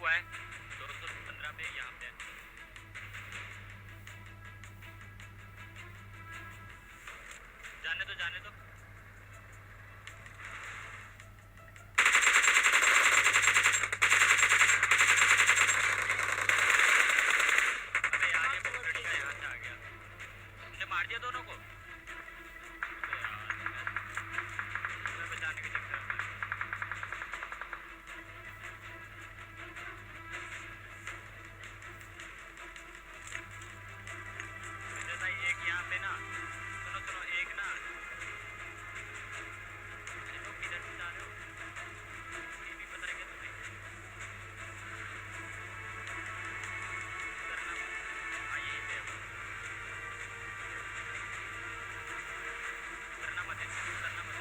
हुआ है 215 पे यहाँ पे। जाने दो जाने दो। अबे यार ये बहुत लड़का यहाँ से आ गया, इसने मार दिया दोनों को। बचाने के चक्कर में भाई एक यहाँ पे ना, सुनो सुनो, एक ना लोग किधर से जा रहे हो, ये भी पता है क्या तुम्हें? करना हाँ यही पे करना मत करना मत।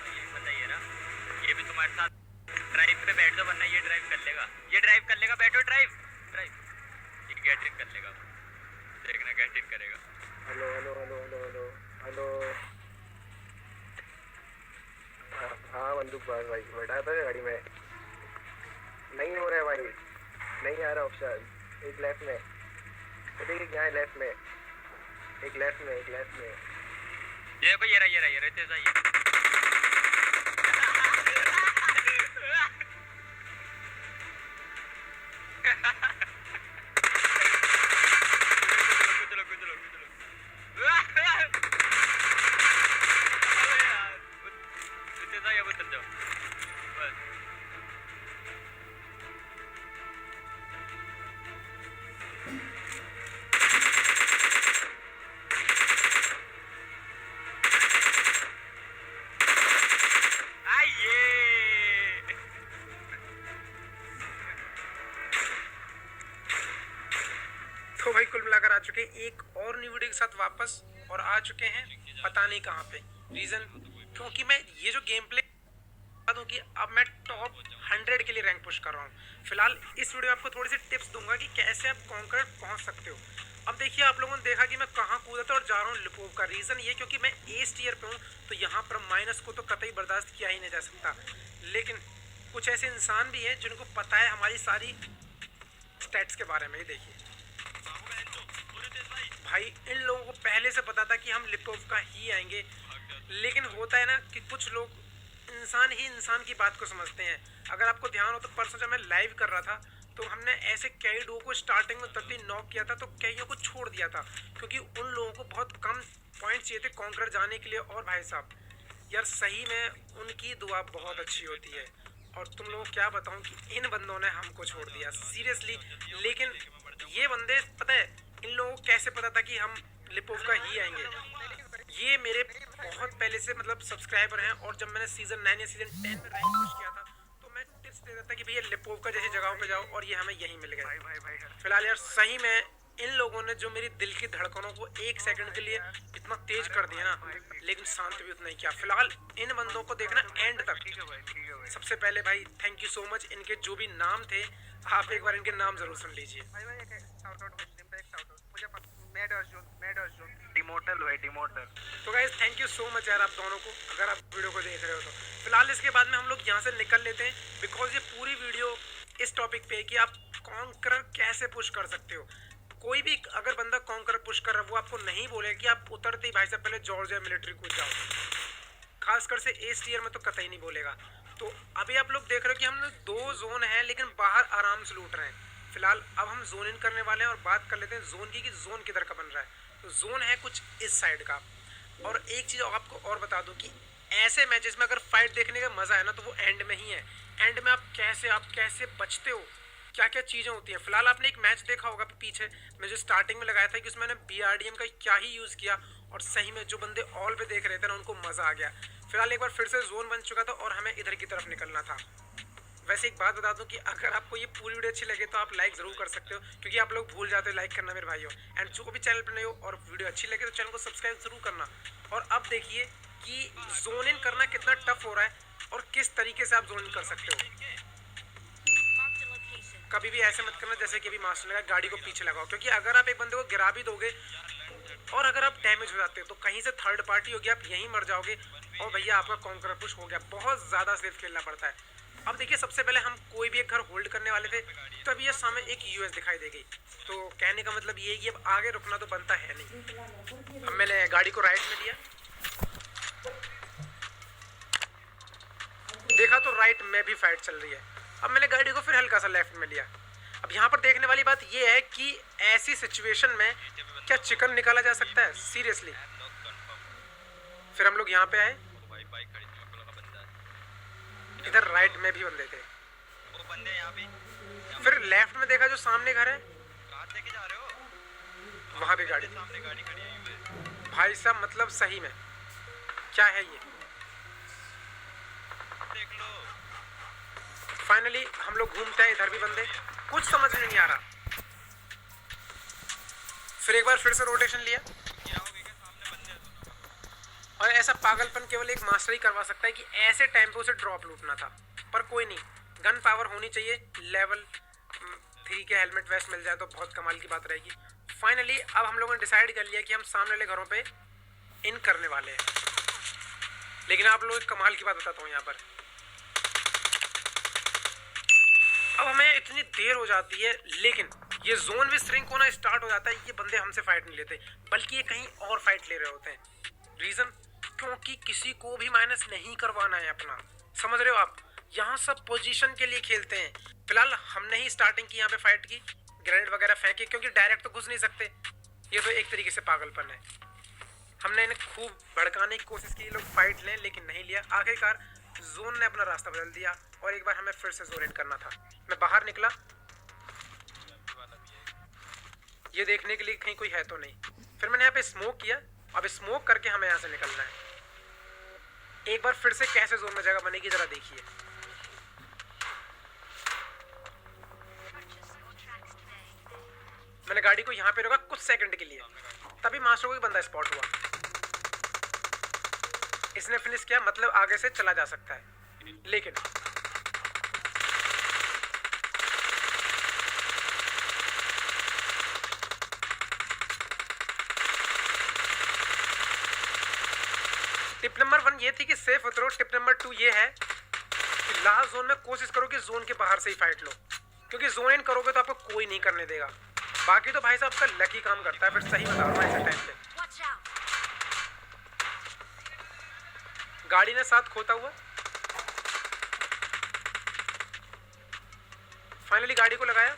ये बताइए ना, ये भी तुम्हारे साथ ड्राइव पे बैठ दो वरना ये ड्राइव कर लेगा, ये ड्राइव कर लेगा। बैठो ड्राइव ड्राइव, ये गेट इन कर लेगा, देखना गेट इन करेगा। Hello hello hello hello hello hello. हाँ बंदूक बाज भाई, बैठा था गाड़ी में। नहीं हो रहा है भाई, नहीं आ रहा ऑप्शन। एक लेफ्ट में देखिए, क्या है लेफ्ट में, एक लेफ्ट में, एक लेफ्ट में। ये देखो ये रहा तेज आइए। तो भाई कुल मिलाकर आ चुके एक और न्यू वीडियो के साथ वापस, और आ चुके हैं पता नहीं कहाँ पे। रीजन क्योंकि मैं ये जो गेम प्ले बता दूं कि अब मैं टॉप 100 के लिए रैंक पुश कर रहा हूँ। फिलहाल इस वीडियो में आपको थोड़ी सी टिप्स दूंगा कि कैसे आप कॉन्कर पहुँच सकते हो। अब देखिए, आप लोगों ने देखा कि मैं कहाँ कूदा था और जा रहा हूँ लिपोव का। रीज़न ये क्योंकि मैं एस टियर पे हूँ, तो यहाँ पर माइनस को तो कतई बर्दाश्त किया ही नहीं जा सकता। लेकिन कुछ ऐसे इंसान भी हैं जिनको पता है हमारी सारी स्टैट्स के बारे में। ही देखिए भाई, इन लोगों को पहले से पता था कि हम लिपोव का ही आएंगे। लेकिन होता है ना कि कुछ लोग इंसान ही इंसान की बात को समझते हैं। अगर आपको ध्यान हो तो परसों जब मैं लाइव कर रहा था तो हमने ऐसे कई लोगों को स्टार्टिंग में तभी नॉक किया था, तो कईयों को छोड़ दिया था क्योंकि उन लोगों को बहुत कम पॉइंट चाहिए थे कॉन्कर जाने के लिए। और भाई साहब यार, सही में उनकी दुआ बहुत अच्छी होती है। और तुम लोगों को क्या बताऊं कि इन बंदों ने हमको छोड़ दिया सीरियसली। लेकिन ये बंदे, पता है इन लोगों को कैसे पता था कि हम लिपोव का ही आएंगे? ये मेरे बहुत पहले से मतलब सब्सक्राइबर हैं, और जब मैंने सीजन 9 या सीजन 10 में रैंक पुश किया था तो मैं टिप्स दे देता कि भैया लिपोव का जैसी जगहों पे जाओ, और ये हमें यहीं मिल गए। फिलहाल यार सही में इन लोगों ने जो मेरी दिल की धड़कनों को एक सेकंड के लिए इतना तेज कर दिया ना, लेकिन शांत भी उतना ही किया। फिलहाल इन बंदों को देखना एंड तक। सबसे पहले भाई थैंक यू सो मच। इनके जो भी नाम थे, आप एक बार इनके नाम जरूर सुन लीजिए। डिमोटल। तो guys thank you so much यार आप दोनों को, अगर आप वीडियो को देख रहे हो तो। फिलहाल इसके बाद में हम लोग यहाँ से निकल लेते हैं, बिकॉज ये पूरी वीडियो इस टॉपिक पे है कि आप कॉन्करर कैसे पुश कर सकते हो। कोई भी अगर बंदा कॉन्करर पुश कर रहा है, वो आपको नहीं बोलेगा कि आप उतरते ही भाई साहब पहले जॉर्जिया मिलिट्री कूद जाओ। खासकर से एस टियर में तो कतई नहीं बोलेगा। तो अभी आप लोग देख रहे हो कि हम लोग 2 जोन है, लेकिन बाहर आराम से लूट रहे हैं। फिलहाल अब हम जोन इन करने वाले हैं और बात कर लेते हैं जोन की कि जोन किधर का बन रहा है। तो जोन है कुछ इस साइड का। और एक चीज़ आपको और बता दूं कि ऐसे मैचेस में अगर फाइट देखने का मज़ा है ना, तो वो एंड में ही है। एंड में आप कैसे बचते हो, क्या क्या चीज़ें होती हैं। फिलहाल आपने एक मैच देखा होगा पीछे मैं जो स्टार्टिंग में लगाया था कि उसमें मैंने BRDM का क्या ही यूज़ किया, और सही में जो बंदे ऑल पे देख रहे थे ना, उनको मज़ा आ गया। फिलहाल एक बार फिर से जोन बन चुका था और हमें इधर की तरफ निकलना था। वैसे एक बात बता दूं कि अगर आपको ये पूरी वीडियो अच्छी लगे तो आप लाइक ज़रूर कर सकते हो, क्योंकि आप लोग भूल जाते हो लाइक करना मेरे भाइयों। एंड जो भी चैनल पर नहीं हो और वीडियो अच्छी लगे तो चैनल को सब्सक्राइब ज़रूर करना। और अब देखिए कि जोन इन करना कितना टफ हो रहा है और किस तरीके से आप जोन इन कर सकते हो। कभी भी ऐसे मत करना जैसे कि अभी मास्टर लगा, गाड़ी को पीछे लगाओ, क्योंकि अगर आप एक बंदे को गिरा भी दोगे और अगर आप डैमेज हो जाते हो तो कहीं से थर्ड पार्टी होगी, आप यहीं मर जाओगे और भैया आपका कॉन्कर पुश हो गया। बहुत ज़्यादा सेफ खेलना पड़ता है। अब देखिए, सबसे पहले हम कोई भी एक घर होल्ड करने वाले थे, तभी ये सामने एक यूएस दिखाई दे गई। तो कहने का मतलब ये है कि अब आगे रुकना तो बनता है नहीं। अब मैंने गाड़ी को राइट में लिया, देखा तो राइट में भी फाइट चल रही है। अब मैंने गाड़ी को फिर हल्का सा लेफ्ट में लिया। अब यहाँ पर देखने वाली बात ये है कि ऐसी सिचुएशन में क्या चिकन निकाला जा सकता है सीरियसली। फिर हम लोग यहाँ पे आए, इधर राइट में भी बंदे थे, फिर लेफ्ट में देखा जो सामने घर है, वहां पे गाड़ी। भाई साहब मतलब सही में क्या है ये। फाइनली हम लोग घूमते हैं, इधर भी बंदे, कुछ समझ में नहीं आ रहा। फिर एक बार फिर से रोटेशन लिया, और ऐसा पागलपन केवल एक मास्टर ही करवा सकता है कि ऐसे टाइम पे उसे ड्रॉप लूटना था। पर कोई नहीं, गन पावर होनी चाहिए, लेवल 3 के हेलमेट वेस्ट मिल जाए तो बहुत कमाल की बात रहेगी। फाइनली अब हम लोगों ने डिसाइड कर लिया कि हम सामने वाले घरों पे इन करने वाले हैं। लेकिन आप लोग एक कमाल की बात बताता हूँ यहाँ पर, अब हमें इतनी देर हो जाती है लेकिन ये जोन भी श्रिंक होना स्टार्ट हो जाता है। ये बंदे हमसे फाइट नहीं लेते, बल्कि ये कहीं और फाइट ले रहे होते हैं। रीजन क्योंकि किसी को भी माइनस नहीं करवाना है अपना, समझ रहे हो आप। यहाँ सब पोजीशन के लिए खेलते हैं। फिलहाल हमने ही स्टार्टिंग की यहाँ पे फाइट की, ग्रेनेड वगैरह फेंके, क्योंकि डायरेक्ट तो घुस नहीं सकते। ये तो एक तरीके से पागलपन है। हमने इन्हें खूब भड़काने की कोशिश की, लोग फाइट लें, लेकिन नहीं लिया। आखिरकार जोन ने अपना रास्ता बदल दिया और एक बार हमें फिर से जोन इन करना था। मैं बाहर निकला ये देखने के लिए कहीं कोई है तो नहीं। फिर मैंने यहाँ पे स्मोक किया, अब स्मोक करके हमें यहाँ से निकलना है। एक बार फिर से कैसे जोन में जगह बनेगी जरा देखिए। मैंने गाड़ी को यहाँ पे रोका कुछ सेकंड के लिए, तभी मास्टर को बंदा स्पॉट हुआ। इसने फिनिश किया, मतलब आगे से चला जा सकता है। लेकिन टिप नंबर 1 ये थी कि सेफ उतरो। टिप नंबर 2 ये है कि लास्ट जोन में कोशिश करो कि जोन के बाहर से ही फाइट लो, क्योंकि जोन इन करोगे तो आपको कोई नहीं करने देगा। बाकी तो भाई साहब का लकी काम करता है, फिर सही बता रहा हूँ ऐसे टाइम पे। गाड़ी ने साथ खोता हुआ, फाइनली गाड़ी को लगाया।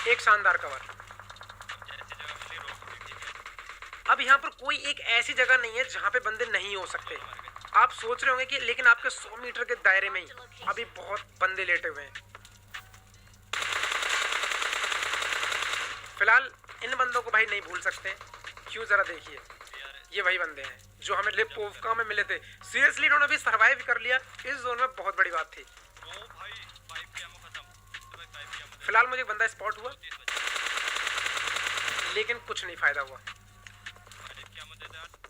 एक शानदार कवर। अब यहाँ पर कोई एक ऐसी जगह नहीं है जहाँ पे बंदे नहीं हो सकते। आप सोच रहे होंगे कि लेकिन आपके 100 मीटर के दायरे में ही अभी बहुत बंदे लेटे हुए हैं। फिलहाल इन बंदों को भाई नहीं भूल सकते। क्यों जरा देखिए, ये वही बंदे हैं जो हमें लिपोवका में मिले थे। सीरियसली इन्होंने भी सरवाइव कर लिया इस जोन में, बहुत बड़ी बात थी। फिलहाल मुझे बंदा स्पॉट हुआ लेकिन कुछ नहीं फायदा हुआ।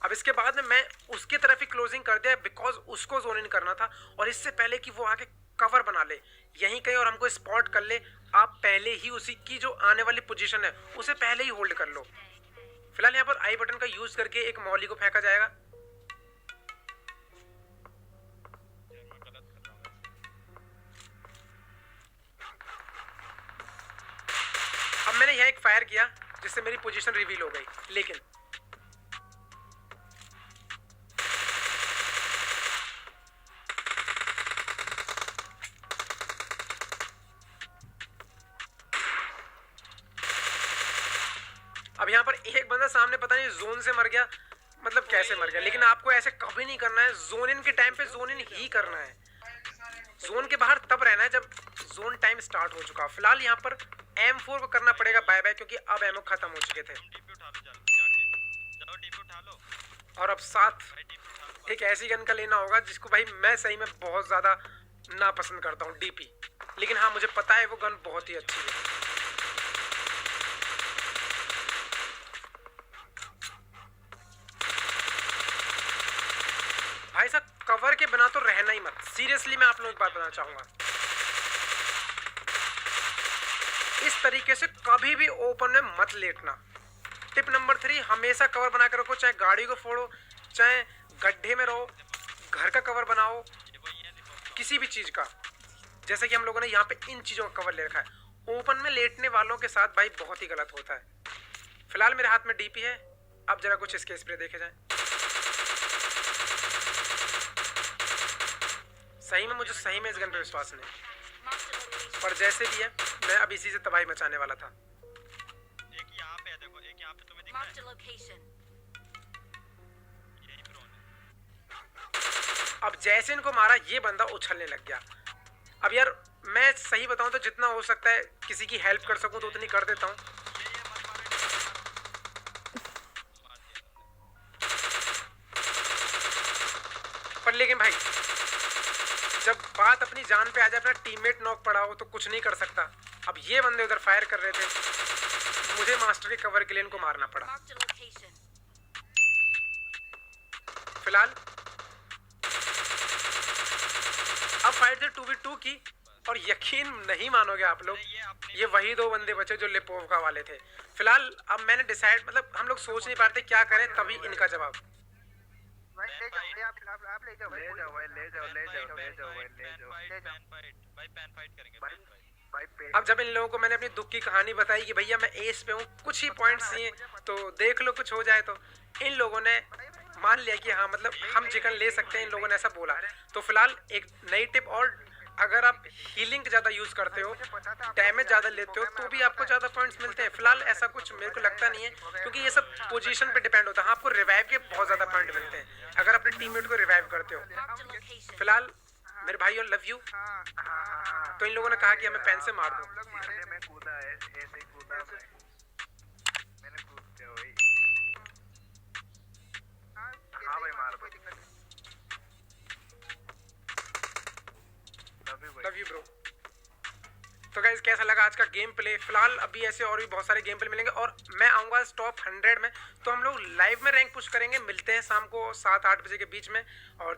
अब इसके बाद में मैं उसकी तरफ ही क्लोजिंग कर दिया, बिकॉज उसको जोन इन करना था। और इससे पहले कि वो आके कवर बना ले यहीं कहीं और हमको स्पॉट कर ले, आप पहले ही उसी की जो आने वाली पोजीशन है उसे पहले ही होल्ड कर लो। फिलहाल यहाँ पर आई बटन का यूज करके एक मॉली को फेंका जाएगा। अब मैंने यह एक फायर किया जिससे मेरी पोजीशन रिवील हो गई, लेकिन अब यहाँ पर एक बंदा सामने पता नहीं जोन से मर गया, मतलब कैसे मर गया। लेकिन आपको ऐसे कभी नहीं करना है, जोन इन के टाइम पे जोन इन ही करना है। जोन के बाहर तब रहना है जब जोन टाइम स्टार्ट हो चुका। फिलहाल यहाँ पर M4 को करना पड़ेगा बाय बाय, क्योंकि अब एमओ खत्म हो चुके थे। और अब साथ एक ऐसी गन का लेना होगा जिसको भाई मैं सही में बहुत ज्यादा नापसंद करता हूँ, डीपी। लेकिन हाँ मुझे पता है वो गन बहुत ही अच्छी है। भाई साहब कवर के बिना तो रहना ही मत। सीरियसली मैं आप लोगों को बात बताना चाहूंगा, तरीके से कभी भी ओपन में मत लेटना। टिप नंबर 3, हमेशा कवर बना कर रखो, चाहे गाड़ी को फोड़ो, चाहे गड्ढे में रहो, घर का कवर बनाओ, किसी भी चीज का। जैसे कि हम लोगों ने यहाँ पे इन चीजों का कवर ले रखा है। ओपन में लेटने वालों के साथ भाई बहुत ही गलत होता है। फिलहाल मेरे हाथ में डीपी है, अब जरा कुछ इसके स्प्रे देखे जाए। सही में मुझे सही में इस गन पे विश्वास नहीं, पर जैसे भी है मैं अब इसी से तबाही मचाने वाला था। एक यहाँ पे है, देखो एक यहाँ पे तुम्हें दिख रहा है, यही ड्रोन है। अब जैसे इनको मारा ये बंदा उछलने लग गया। अब यार मैं सही बताऊं तो जितना हो सकता है किसी की हेल्प कर सकूं तो उतनी कर देता हूं। पर लेकिन भाई जब बात अपनी जान पे आ जाए, अपना टीममेट नॉक पड़ा हो तो कुछ नहीं कर सकता। अब ये बंदे उधर फायर कर रहे थे, मुझे मास्टर के कवर के लिए इनको मारना पड़ा। फिलहाल अब फाइट है 2v2 की, और यकीन नहीं मानोगे आप लोग, ये वही 2 बंदे बचे जो लिपोवका वाले थे। फिलहाल अब मैंने डिसाइड, मतलब हम लोग सोच नहीं पाते क्या करें, तभी इनका जवाब। अब जब इन लोगों को मैंने अपनी दुख की कहानी बताई कि भैया मैं एस पे हूँ, कुछ ही पॉइंट्स दिए तो देख लो कुछ हो जाए, तो इन लोगों ने मान लिया कि हाँ मतलब हम चिकन ले सकते हैं। इन लोगों ने ऐसा बोला। तो फिलहाल एक नई टिप और, अगर आप हीलिंग ज़्यादा यूज़ करते हो, डैमेज ज़्यादा लेते हो, तो भी आपको ज़्यादा पॉइंट्स मिलते हैं। फिलहाल ऐसा कुछ मेरे को लगता नहीं है, क्योंकि ये सब पोजीशन पे डिपेंड होता है। हाँ, आपको रिवाइव के बहुत ज़्यादा पॉइंट मिलते हैं अगर अपने टीममेट को रिवाइव करते हो। फिलहाल मेरे भाई और लव यू। तो इन लोगों ने कहा कि हमें पेन से मार दो। Love you bro. तो गाइस कैसा लगा आज का गेम प्ले? फिलहाल अभी ऐसे और भी बहुत सारे गेम प्ले मिलेंगे, और मैं आऊँगा टॉप 100 में, तो हम लोग लाइव में रैंक पुश करेंगे। मिलते हैं शाम को 7-8 बजे के बीच में। और